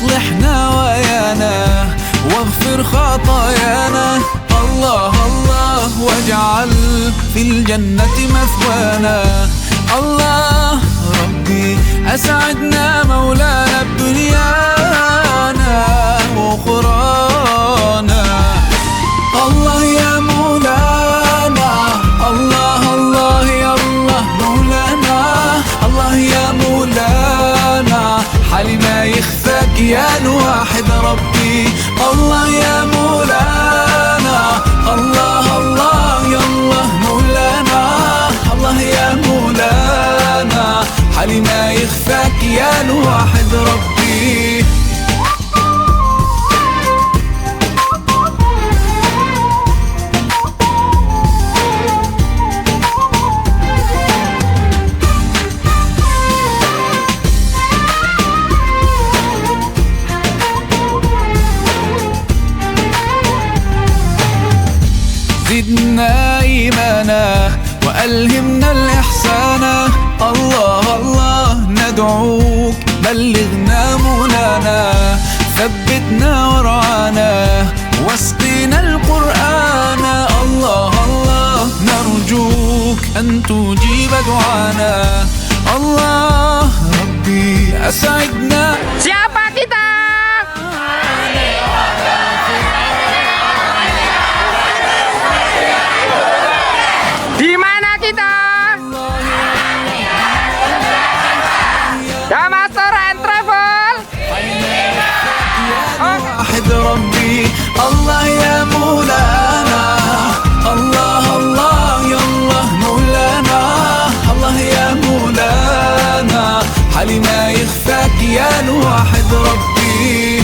أصلح نوايانا واغفر خطايانا. الله الله واجعل في الجنة مثوانا. الله ربي أسعدنا مولانا بدنيانا وأخرانا. الله يا مولانا، الله الله يا الله مولانا. الله يا مولانا، حالي ما يخفاك يا الواحد ربي. الله يا مولانا، الله الله يا الله مولانا. الله يا مولانا، حالي ما يخفاك يا الواحد ربي. زدنا إيمانا وألهمنا الإحسان. الله الله ندعوك بلغنا منانا، ثبتنا ورعانا واسقنا القرآن. الله الله نرجوك أن تجيب دعانا. الله ربي أسعدنا. Siapa kita? Di mana kita? Ya Master and Travel. واحد ربي. الله يا مولانا، الله الله يا الله مولانا. الله يا مولانا، حالي ما يخفاك يا الواحد ربي.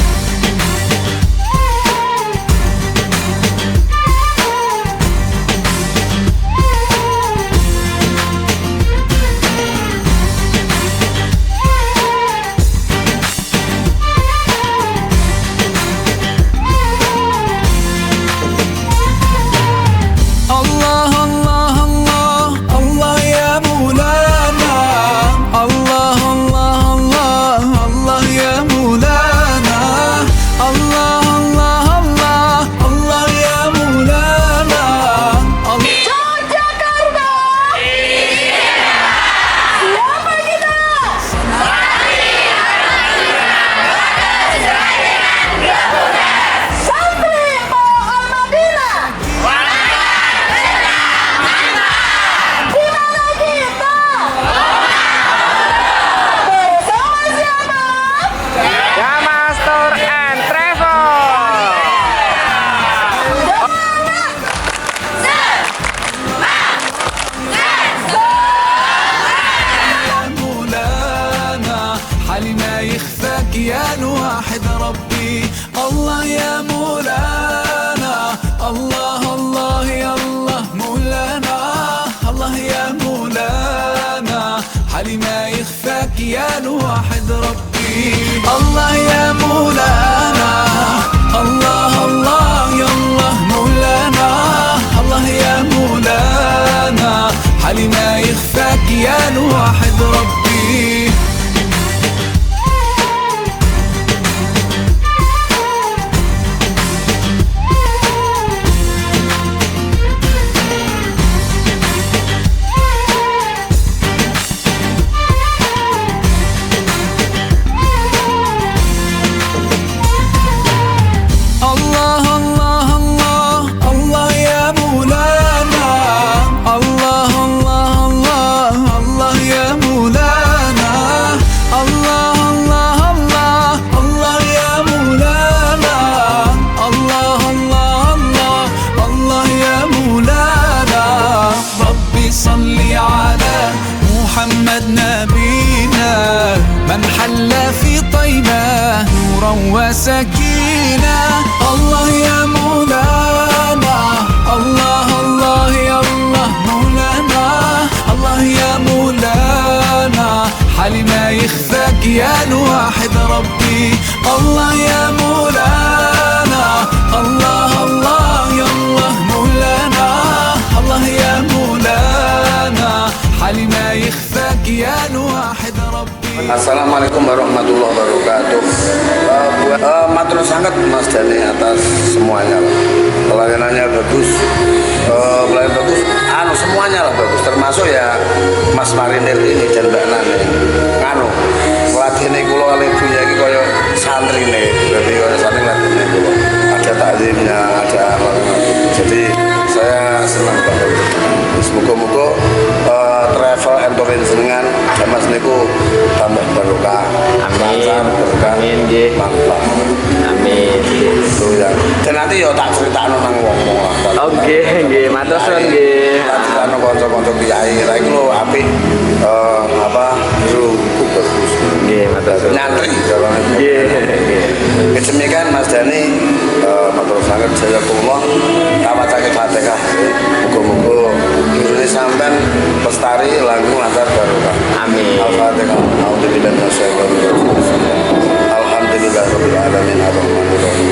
يا الواحد ربي. الله يا مولانا، الله الله يا الله مولانا. الله يا مولانا، حالي ما يخفاك يا الواحد ربي. الله يا مولانا، الله الله يا الله مولانا. الله يا مولانا، حالي ما يخفاك يا الواحد ربي. محمد نبينا من حل في طيبة نورا وسكينة. الله يا مولانا، الله الله يا الله مولانا. الله يا مولانا، حالي ما يخفاك يا الواحد ربي. الله يا مولانا، الله الله يا الله مولانا. الله يا مولانا، حالي ما يخفاك يا الواحد ربي. Assalamualaikum warahmatullahi wabarakatuh. Matur sangat Mas Dani atas semuanya lah. Pelayanannya bagus, pelayan bagus, semuanya lah bagus. Termasuk ya Mas Marinir ini dan Mbak Nane. Pelatih ini kulo oleh punya ini koyo santri nih, berarti koyo santri lagi nih kulo. Ada taklimnya, ada jadi saya senang banget. Semoga-moga travel and tourism dengan Mas niku tambah barokah. Amin. Berkah. Amin nggih. Mantap. Amin. Itu ya. Dan nanti yo tak critakno nang wong-wong lah. Oke, nggih, matur suwun nggih. Tak critakno kanca-kanca kiai. Lah iku lho apik biru bagus. Nggih, matur suwun. Nyantri jalan. Nggih, nggih. Demikian Mas Dani, matur sangat jazakumullah. Tawacake Fatihah. Muga-muga ini sampean lestari langgeng lancar barokah. Amin. Al-Fatihah. Alhamdulillah rabbil alamin arrahmanir rahim.